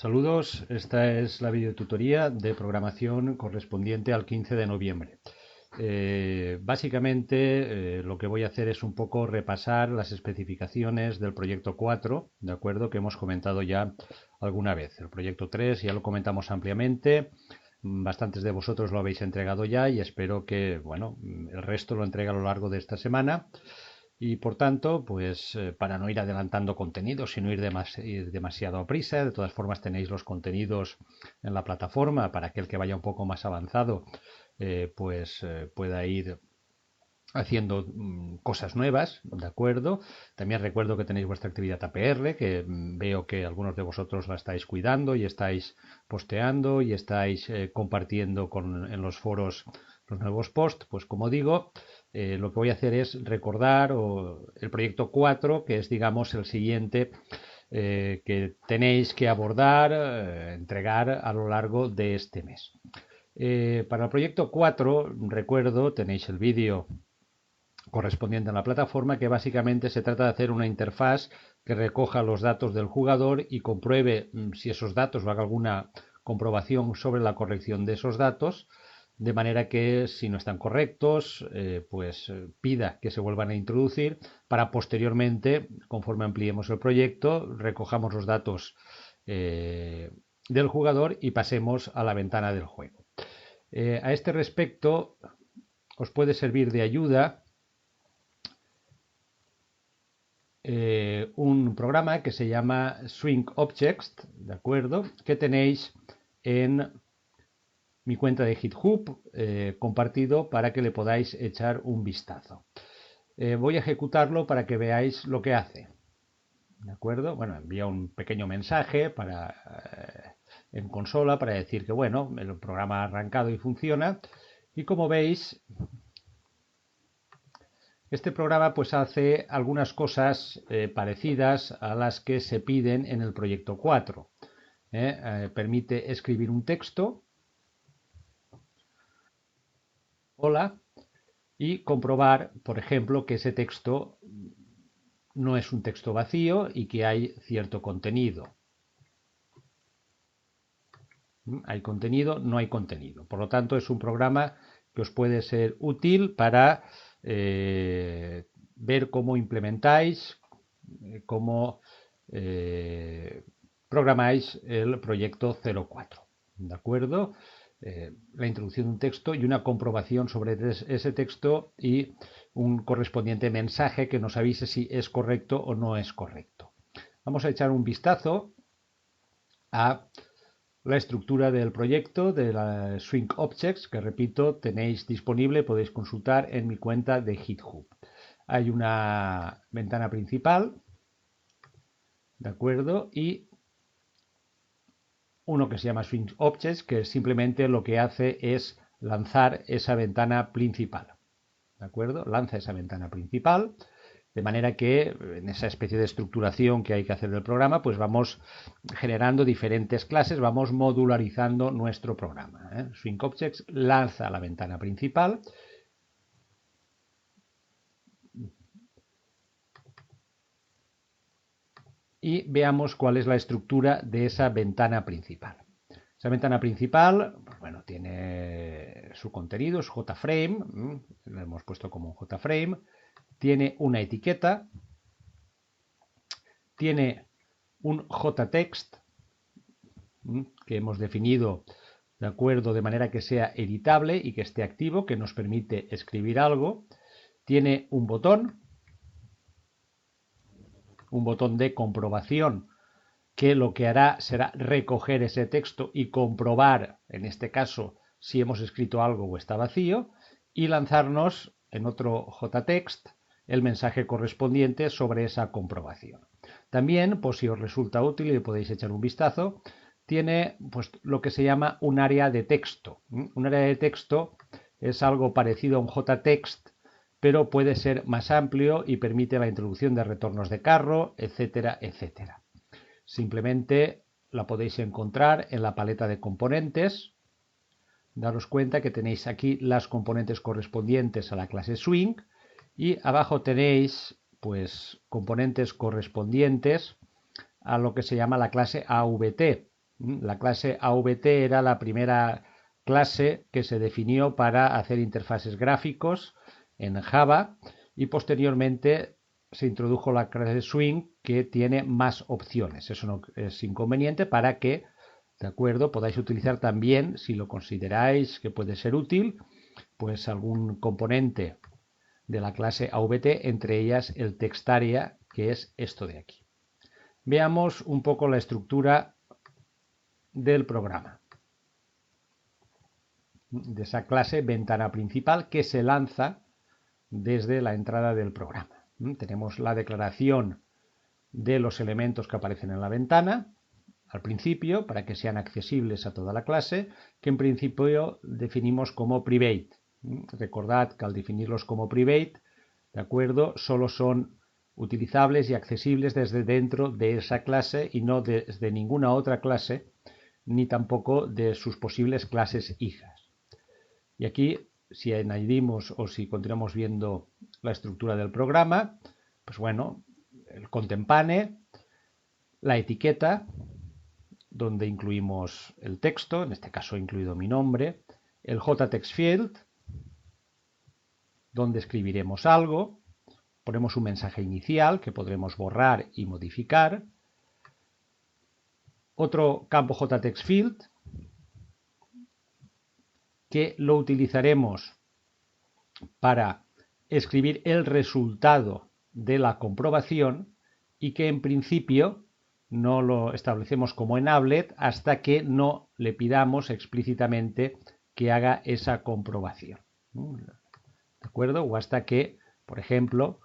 Saludos, esta es la videotutoría de programación correspondiente al 15 de noviembre. Básicamente lo que voy a hacer es un poco repasar las especificaciones del proyecto 4, ¿de acuerdo? Que hemos comentado ya alguna vez. El proyecto 3 ya lo comentamos ampliamente, bastantes de vosotros lo habéis entregado ya y espero que, bueno, el resto lo entregue a lo largo de esta semana. Y por tanto, pues para no ir adelantando contenidos, sino ir demasiado a prisa, de todas formas tenéis los contenidos en la plataforma para aquel que vaya un poco más avanzado, pueda ir haciendo cosas nuevas, ¿de acuerdo? También recuerdo que tenéis vuestra actividad APR, que veo que algunos de vosotros la estáis cuidando y estáis posteando y estáis compartiendo en los foros los nuevos posts. Pues como digo, lo que voy a hacer es recordar el proyecto 4, que es, digamos, el siguiente que tenéis que abordar, entregar a lo largo de este mes. Para el proyecto 4, recuerdo, tenéis el vídeo correspondiente a la plataforma, que básicamente se trata de hacer una interfaz que recoja los datos del jugador y compruebe si esos datos o haga alguna comprobación sobre la corrección de esos datos, de manera que si no están correctos, pida que se vuelvan a introducir para posteriormente, conforme ampliemos el proyecto, recojamos los datos del jugador y pasemos a la ventana del juego. A este respecto, os puede servir de ayuda un programa que se llama Swing Objects, ¿de acuerdo? Que tenéis en mi cuenta de GitHub compartido para que le podáis echar un vistazo. Voy a ejecutarlo para que veáis lo que hace. ¿De acuerdo? Bueno, envía un pequeño mensaje en consola para decir que, bueno, el programa ha arrancado y funciona. Y como veis, este programa pues hace algunas cosas parecidas a las que se piden en el proyecto 4. Permite escribir un texto, hola, y comprobar, por ejemplo, que ese texto no es un texto vacío y que hay cierto contenido. Hay contenido, no hay contenido. Por lo tanto, es un programa que os puede ser útil para ver cómo implementáis, cómo programáis el proyecto 04. ¿De acuerdo? La introducción de un texto y una comprobación sobre ese texto y un correspondiente mensaje que nos avise si es correcto o no es correcto. Vamos a echar un vistazo a la estructura del proyecto de la Swing Objects, que repito, tenéis disponible, podéis consultar en mi cuenta de GitHub. Hay una ventana principal, ¿de acuerdo? Y uno que se llama Swing Objects, que simplemente lo que hace es lanzar esa ventana principal. ¿De acuerdo? Lanza esa ventana principal, de manera que en esa especie de estructuración que hay que hacer del programa, pues vamos generando diferentes clases, vamos modularizando nuestro programa. Swing Objects lanza la ventana principal. Y veamos cuál es la estructura de esa ventana principal. Esa ventana principal, bueno, tiene su contenido, es JFrame, lo hemos puesto como un JFrame, tiene una etiqueta, tiene un JText que hemos definido de acuerdo de manera que sea editable y que esté activo, que nos permite escribir algo, tiene un botón de comprobación que lo que hará será recoger ese texto y comprobar, en este caso, si hemos escrito algo o está vacío, y lanzarnos en otro JText el mensaje correspondiente sobre esa comprobación. También, por si os resulta útil y podéis echar un vistazo, tiene pues, lo que se llama un área de texto. Un área de texto es algo parecido a un JText, pero puede ser más amplio y permite la introducción de retornos de carro, etcétera, etcétera. Simplemente la podéis encontrar en la paleta de componentes. Daros cuenta que tenéis aquí las componentes correspondientes a la clase Swing y abajo tenéis pues componentes correspondientes a lo que se llama la clase AVT. La clase AVT era la primera clase que se definió para hacer interfaces gráficos en Java y posteriormente se introdujo la clase Swing, que tiene más opciones. Eso no es inconveniente para que, de acuerdo, podáis utilizar también, si lo consideráis que puede ser útil, pues algún componente de la clase AVT, entre ellas el TextArea, que es esto de aquí. Veamos un poco la estructura del programa, de esa clase ventana principal que se lanza desde la entrada del programa. Tenemos la declaración de los elementos que aparecen en la ventana al principio para que sean accesibles a toda la clase, que en principio definimos como private. Recordad que al definirlos como private, de acuerdo, solo son utilizables y accesibles desde dentro de esa clase y no desde ninguna otra clase, ni tampoco de sus posibles clases hijas. Y aquí, si añadimos o si continuamos viendo la estructura del programa, pues bueno, el contempane, la etiqueta, donde incluimos el texto, en este caso incluido mi nombre, el JTextField, donde escribiremos algo, ponemos un mensaje inicial que podremos borrar y modificar, otro campo JTextField que lo utilizaremos para escribir el resultado de la comprobación y que en principio no lo establecemos como enablet hasta que no le pidamos explícitamente que haga esa comprobación. ¿De acuerdo? O hasta que, por ejemplo,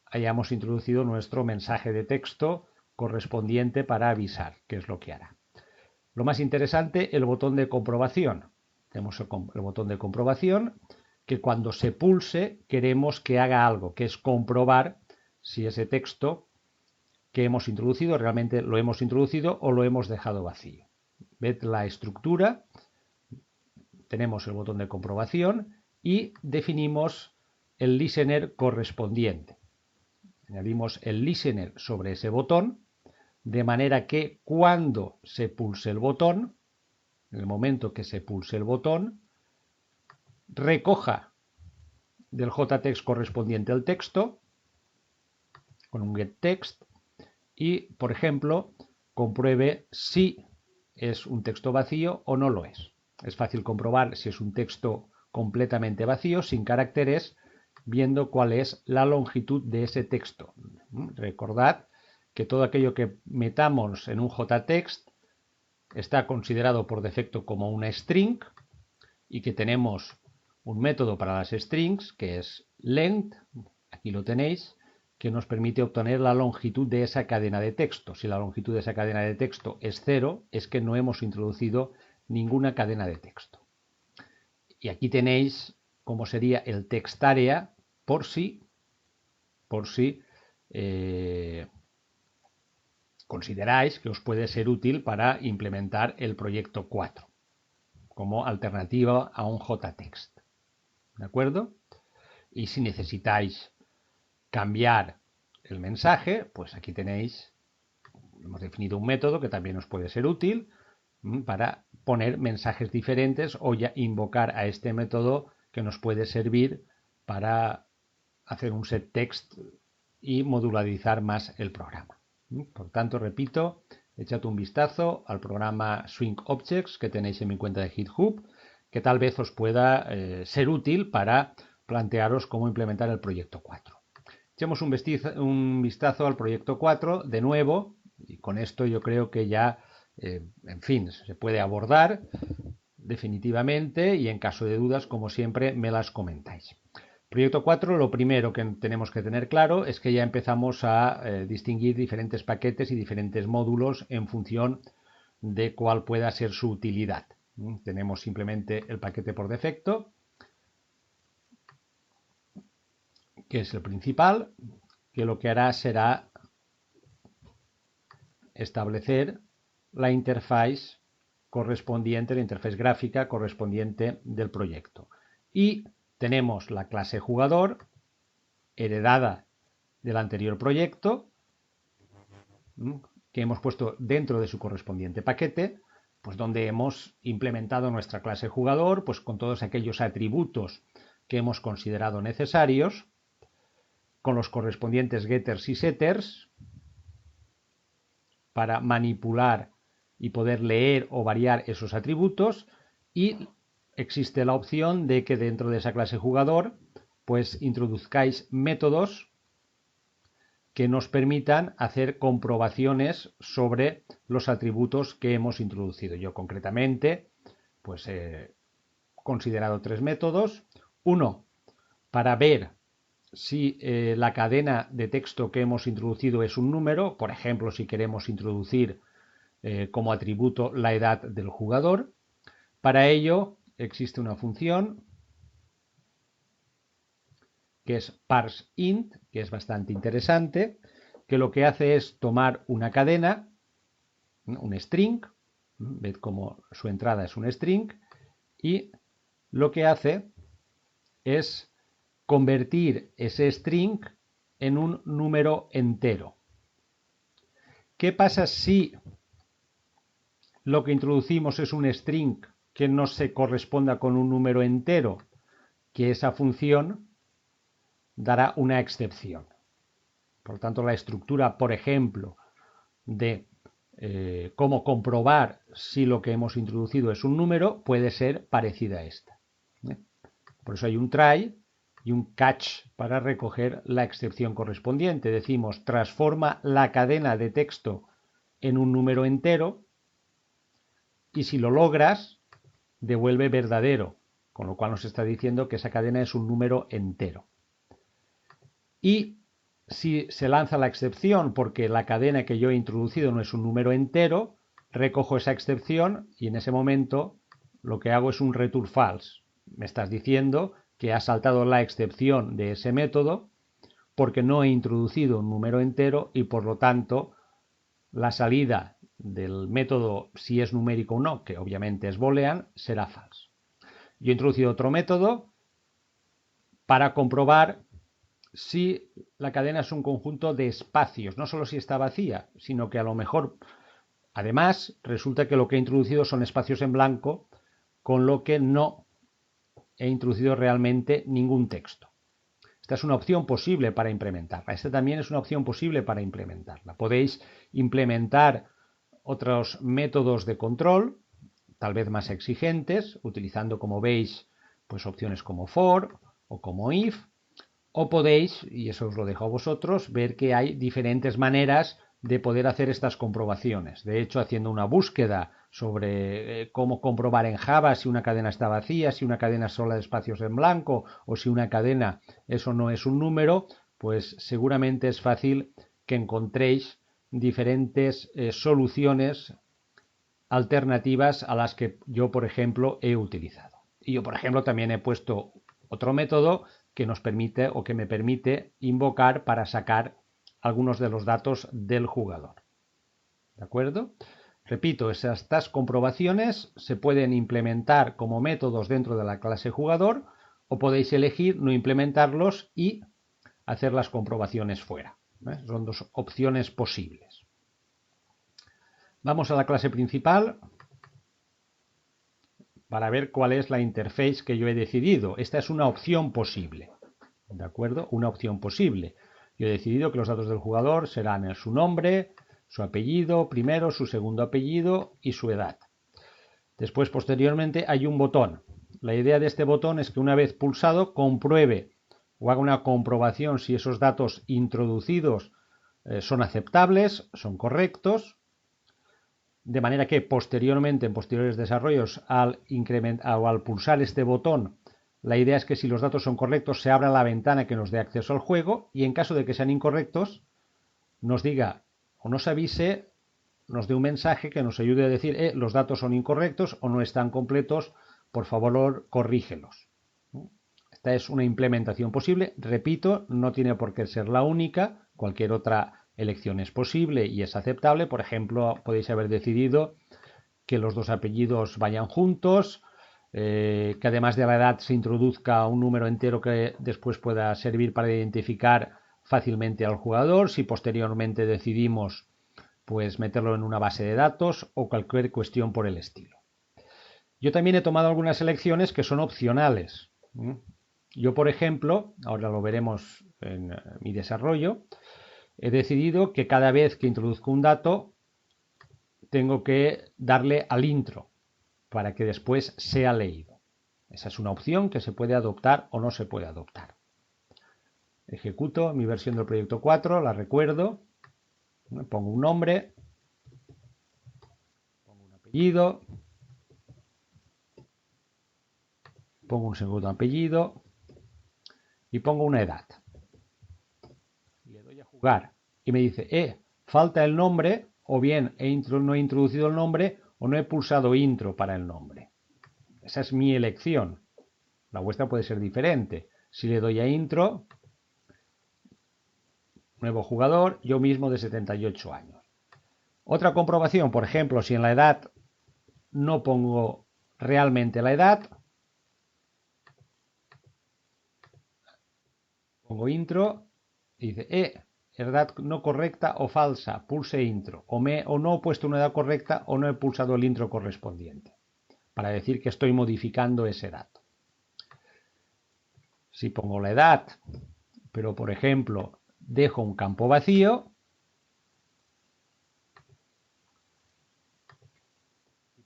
hayamos introducido nuestro mensaje de texto correspondiente para avisar, que es lo que hará. Lo más interesante, el botón de comprobación. Tenemos el botón de comprobación que cuando se pulse queremos que haga algo, que es comprobar si ese texto que hemos introducido realmente lo hemos introducido o lo hemos dejado vacío. Ved la estructura, tenemos el botón de comprobación y definimos el listener correspondiente. Añadimos el listener sobre ese botón, de manera que cuando se pulse el botón, en el momento que se pulse el botón, recoja del JText correspondiente el texto con un getText y, por ejemplo, compruebe si es un texto vacío o no lo es. Es fácil comprobar si es un texto completamente vacío, sin caracteres, viendo cuál es la longitud de ese texto. Recordad que todo aquello que metamos en un JText está considerado por defecto como una string y que tenemos un método para las strings que es length, aquí lo tenéis, que nos permite obtener la longitud de esa cadena de texto. Si la longitud de esa cadena de texto es 0, es que no hemos introducido ninguna cadena de texto. Y aquí tenéis cómo sería el TextArea por si consideráis que os puede ser útil para implementar el proyecto 4 como alternativa a un JText. ¿De acuerdo? Y si necesitáis cambiar el mensaje, pues aquí tenéis, hemos definido un método que también os puede ser útil para poner mensajes diferentes o ya invocar a este método que nos puede servir para hacer un setText y modularizar más el programa. Por tanto, repito, echad un vistazo al programa Swing Objects que tenéis en mi cuenta de GitHub, que tal vez os pueda ser útil para plantearos cómo implementar el proyecto 4. Echemos un vistazo al proyecto 4 de nuevo, y con esto yo creo que ya, en fin, se puede abordar definitivamente y en caso de dudas, como siempre, me las comentáis. Proyecto 4, lo primero que tenemos que tener claro es que ya empezamos a distinguir diferentes paquetes y diferentes módulos en función de cuál pueda ser su utilidad. Tenemos simplemente el paquete por defecto, que es el principal, que lo que hará será establecer la interfaz correspondiente, la interfaz gráfica correspondiente del proyecto. Y tenemos la clase jugador heredada del anterior proyecto, que hemos puesto dentro de su correspondiente paquete, pues donde hemos implementado nuestra clase jugador, pues con todos aquellos atributos que hemos considerado necesarios, con los correspondientes getters y setters, para manipular y poder leer o variar esos atributos, y existe la opción de que dentro de esa clase jugador pues introduzcáis métodos que nos permitan hacer comprobaciones sobre los atributos que hemos introducido. Yo concretamente pues he considerado 3 métodos. Uno, para ver si la cadena de texto que hemos introducido es un número, por ejemplo, si queremos introducir como atributo la edad del jugador. Para ello existe una función que es parseInt, que es bastante interesante, que lo que hace es tomar una cadena, un string, ved cómo su entrada es un string, y lo que hace es convertir ese string en un número entero. ¿Qué pasa si lo que introducimos es un string que no se corresponda con un número entero? Que esa función dará una excepción. Por lo tanto, la estructura, por ejemplo, de cómo comprobar si lo que hemos introducido es un número puede ser parecida a esta. Por eso hay un try y un catch para recoger la excepción correspondiente. Decimos, transforma la cadena de texto en un número entero, y si lo logras, devuelve verdadero, con lo cual nos está diciendo que esa cadena es un número entero. Y si se lanza la excepción porque la cadena que yo he introducido no es un número entero, recojo esa excepción y en ese momento lo que hago es un return false. Me estás diciendo que has saltado la excepción de ese método porque no he introducido un número entero y por lo tanto la salida del método, si es numérico o no, que obviamente es boolean, será false. Yo he introducido otro método para comprobar si la cadena es un conjunto de espacios, no solo si está vacía, sino que a lo mejor, además, resulta que lo que he introducido son espacios en blanco, con lo que no he introducido realmente ningún texto. Esta es una opción posible para implementarla. Esta también es una opción posible para implementarla. Podéis implementar otros métodos de control, tal vez más exigentes, utilizando, como veis, pues opciones como for o como if, o podéis, y eso os lo dejo a vosotros, ver que hay diferentes maneras de poder hacer estas comprobaciones. De hecho, haciendo una búsqueda sobre cómo comprobar en Java si una cadena está vacía, si una cadena es sola de espacios en blanco o si una cadena eso no es un número, pues seguramente es fácil que encontréis diferentes soluciones alternativas a las que yo, por ejemplo, he utilizado. Y yo, por ejemplo, también he puesto otro método que nos permite o que me permite invocar para sacar algunos de los datos del jugador. ¿De acuerdo? Repito, estas comprobaciones se pueden implementar como métodos dentro de la clase jugador o podéis elegir no implementarlos y hacer las comprobaciones fuera. Son dos opciones posibles. Vamos a la clase principal para ver cuál es la interface que yo he decidido. Esta es una opción posible. ¿De acuerdo? Una opción posible. Yo he decidido que los datos del jugador serán su nombre, su apellido primero, su segundo apellido y su edad. Después, posteriormente, hay un botón. La idea de este botón es que una vez pulsado compruebe o haga una comprobación si esos datos introducidos son aceptables, son correctos, de manera que posteriormente, en posteriores desarrollos, al pulsar este botón, la idea es que si los datos son correctos se abra la ventana que nos dé acceso al juego y en caso de que sean incorrectos nos diga o nos avise, nos dé un mensaje que nos ayude a decir los datos son incorrectos o no están completos, por favor corrígelos. Esta es una implementación posible, repito, no tiene por qué ser la única, cualquier otra elección es posible y es aceptable. Por ejemplo, podéis haber decidido que los dos apellidos vayan juntos, que además de la edad se introduzca un número entero que después pueda servir para identificar fácilmente al jugador. Si posteriormente decidimos pues meterlo en una base de datos o cualquier cuestión por el estilo. Yo también he tomado algunas elecciones que son opcionales. Yo, por ejemplo, ahora lo veremos en mi desarrollo, he decidido que cada vez que introduzco un dato tengo que darle al intro para que después sea leído. Esa es una opción que se puede adoptar o no se puede adoptar. Ejecuto mi versión del proyecto 4, la recuerdo, pongo un nombre, pongo un apellido, pongo un segundo apellido y pongo una edad. Le doy a jugar y me dice, falta el nombre, o bien no he introducido el nombre o no he pulsado intro para el nombre. Esa es mi elección. La vuestra puede ser diferente. Si le doy a intro, nuevo jugador, yo mismo de 78 años. Otra comprobación, por ejemplo, si en la edad no pongo realmente la edad, pongo intro y dice, edad no correcta o falsa, pulse intro, o no he puesto una edad correcta o no he pulsado el intro correspondiente, para decir que estoy modificando ese dato. Si pongo la edad, pero por ejemplo dejo un campo vacío,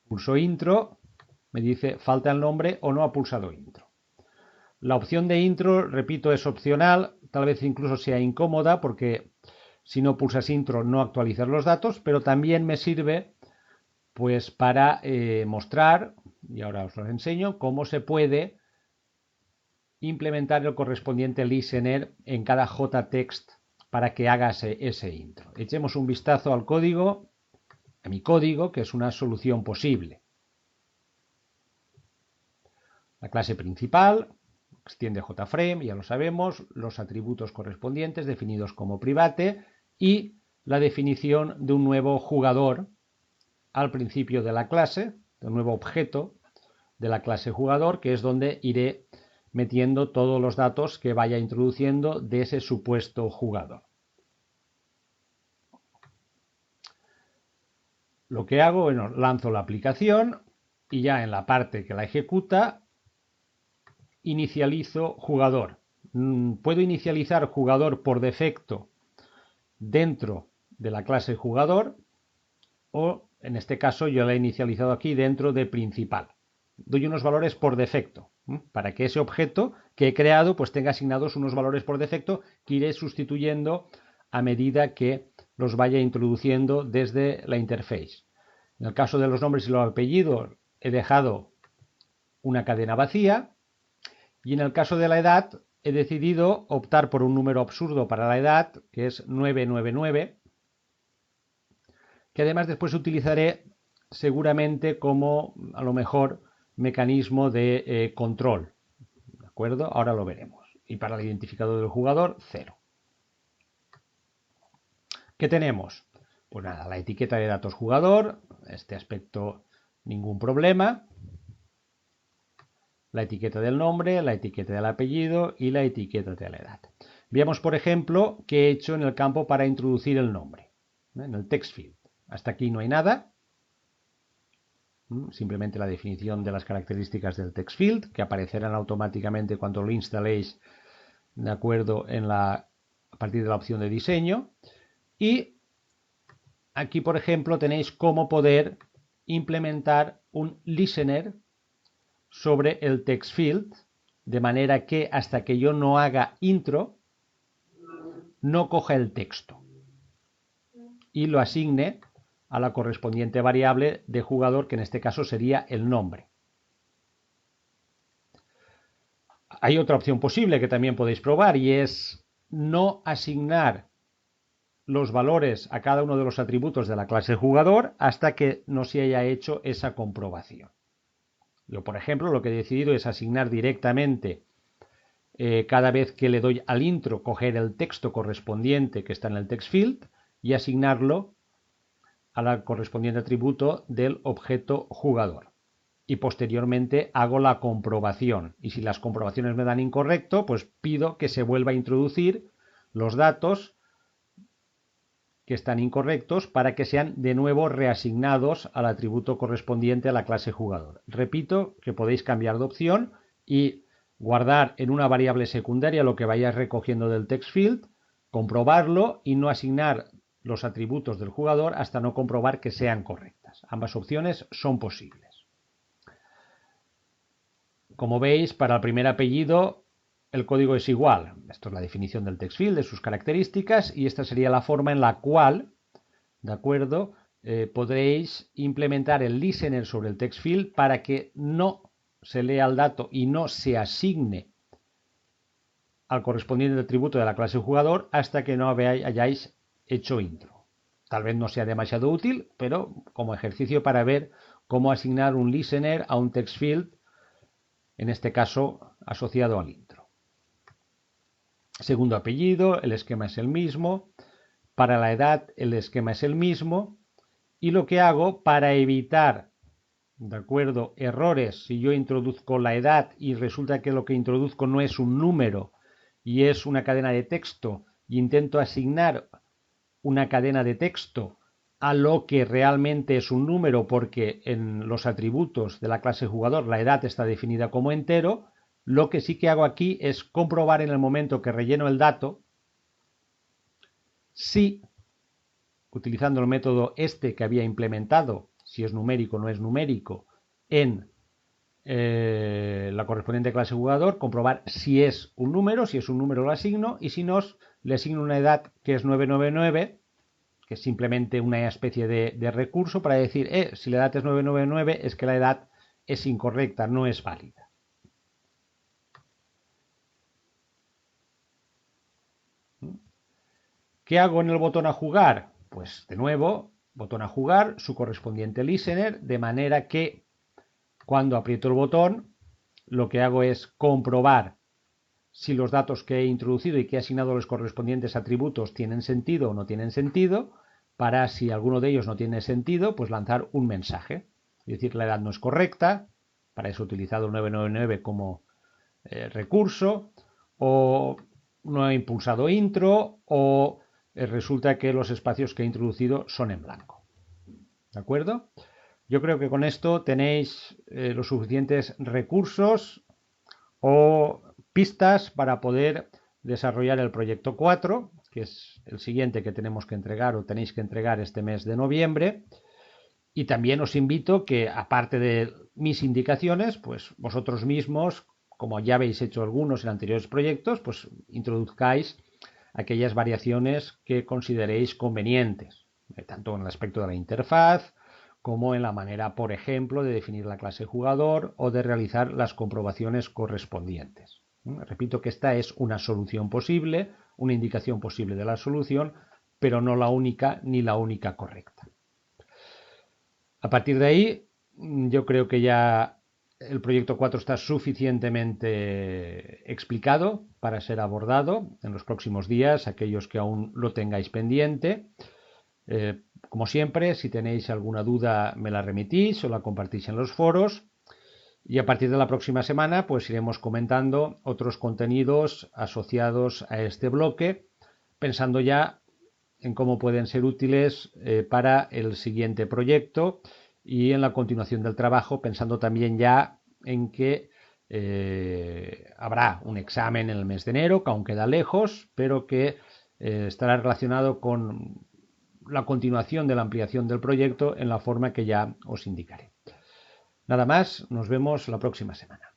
pulso intro, me dice falta el nombre o no ha pulsado intro. La opción de intro, repito, es opcional, tal vez incluso sea incómoda porque si no pulsas intro no actualizas los datos, pero también me sirve pues para mostrar, y ahora os lo enseño, cómo se puede implementar el correspondiente listener en cada JText para que haga ese intro. Echemos un vistazo al código, a mi código, que es una solución posible. La clase principal extiende JFrame, ya lo sabemos, los atributos correspondientes definidos como private y la definición de un nuevo jugador al principio de la clase, de un nuevo objeto de la clase jugador, que es donde iré metiendo todos los datos que vaya introduciendo de ese supuesto jugador. Lo que hago, bueno, lanzo la aplicación y ya en la parte que la ejecuta inicializo jugador. Puedo inicializar jugador por defecto dentro de la clase jugador o en este caso yo la he inicializado aquí dentro de principal. Doy unos valores por defecto para que ese objeto que he creado pues tenga asignados unos valores por defecto que iré sustituyendo a medida que los vaya introduciendo desde la interface. En el caso de los nombres y los apellidos he dejado una cadena vacía y en el caso de la edad he decidido optar por un número absurdo para la edad que es 999, que además después utilizaré seguramente como a lo mejor mecanismo de control. ¿De acuerdo? Ahora lo veremos. Y para el identificador del jugador, 0. ¿Qué tenemos? Pues nada, la etiqueta de datos jugador, este aspecto ningún problema. La etiqueta del nombre, la etiqueta del apellido y la etiqueta de la edad. Veamos, por ejemplo, qué he hecho en el campo para introducir el nombre, en el text field. Hasta aquí no hay nada. Simplemente la definición de las características del text field, que aparecerán automáticamente cuando lo instaléis, de acuerdo, a partir de la opción de diseño. Y aquí, por ejemplo, tenéis cómo poder implementar un listener sobre el text field, de manera que hasta que yo no haga intro, no coja el texto y lo asigne a la correspondiente variable de jugador, que en este caso sería el nombre. Hay otra opción posible que también podéis probar y es no asignar los valores a cada uno de los atributos de la clase jugador hasta que no se haya hecho esa comprobación. Yo, por ejemplo, lo que he decidido es asignar directamente cada vez que le doy al intro, coger el texto correspondiente que está en el text field y asignarlo al correspondiente atributo del objeto jugador. Y posteriormente hago la comprobación. Y si las comprobaciones me dan incorrecto, pues pido que se vuelva a introducir los datos que están incorrectos para que sean de nuevo reasignados al atributo correspondiente a la clase jugador. Repito que podéis cambiar de opción y guardar en una variable secundaria lo que vayáis recogiendo del text field, comprobarlo y no asignar los atributos del jugador hasta no comprobar que sean correctas. Ambas opciones son posibles. Como veis, para el primer apellido el código es igual. Esto es la definición del text field, de sus características, y esta sería la forma en la cual, ¿de acuerdo?, podréis implementar el listener sobre el text field para que no se lea el dato y no se asigne al correspondiente atributo de la clase jugador hasta que no hayáis hecho intro. Tal vez no sea demasiado útil, pero como ejercicio para ver cómo asignar un listener a un text field, en este caso asociado al intro. Segundo apellido, el esquema es el mismo. Para la edad, el esquema es el mismo. Y lo que hago para evitar, ¿de acuerdo?, errores, si yo introduzco la edad y resulta que lo que introduzco no es un número y es una cadena de texto, y intento asignar una cadena de texto a lo que realmente es un número porque en los atributos de la clase jugador la edad está definida como entero, lo que sí que hago aquí es comprobar en el momento que relleno el dato si, utilizando el método que había implementado, si es numérico o no es numérico, en la correspondiente clase jugador, comprobar si es un número lo asigno, y si no, le asigno una edad que es 999, que es simplemente una especie de recurso para decir, si la edad es 999 es que la edad es incorrecta, no es válida. ¿Qué hago en el botón a jugar? Pues de nuevo, botón a jugar, su correspondiente listener, de manera que cuando aprieto el botón, lo que hago es comprobar si los datos que he introducido y que he asignado a los correspondientes atributos tienen sentido o no tienen sentido, para si alguno de ellos no tiene sentido, pues lanzar un mensaje. Es decir, la edad no es correcta, para eso he utilizado el 999 como recurso, o no he impulsado intro, o resulta que los espacios que he introducido son en blanco. ¿De acuerdo? Yo creo que con esto tenéis los suficientes recursos o pistas para poder desarrollar el proyecto 4, que es el siguiente que tenemos que entregar o tenéis que entregar este mes de noviembre. Y también os invito que, aparte de mis indicaciones, pues vosotros mismos, como ya habéis hecho algunos en anteriores proyectos, pues introduzcáis aquellas variaciones que consideréis convenientes, tanto en el aspecto de la interfaz como en la manera, por ejemplo, de definir la clase jugador o de realizar las comprobaciones correspondientes. Repito que esta es una solución posible, una indicación posible de la solución, pero no la única ni la única correcta. A partir de ahí, yo creo que ya el proyecto 4 está suficientemente explicado para ser abordado en los próximos días, aquellos que aún lo tengáis pendiente. Como siempre, si tenéis alguna duda me la remitís o la compartís en los foros. Y a partir de la próxima semana pues iremos comentando otros contenidos asociados a este bloque, pensando ya en cómo pueden ser útiles para el siguiente proyecto y en la continuación del trabajo, pensando también ya en que habrá un examen en el mes de enero, que aún queda lejos, pero que estará relacionado con la continuación de la ampliación del proyecto en la forma que ya os indicaré. Nada más, nos vemos la próxima semana.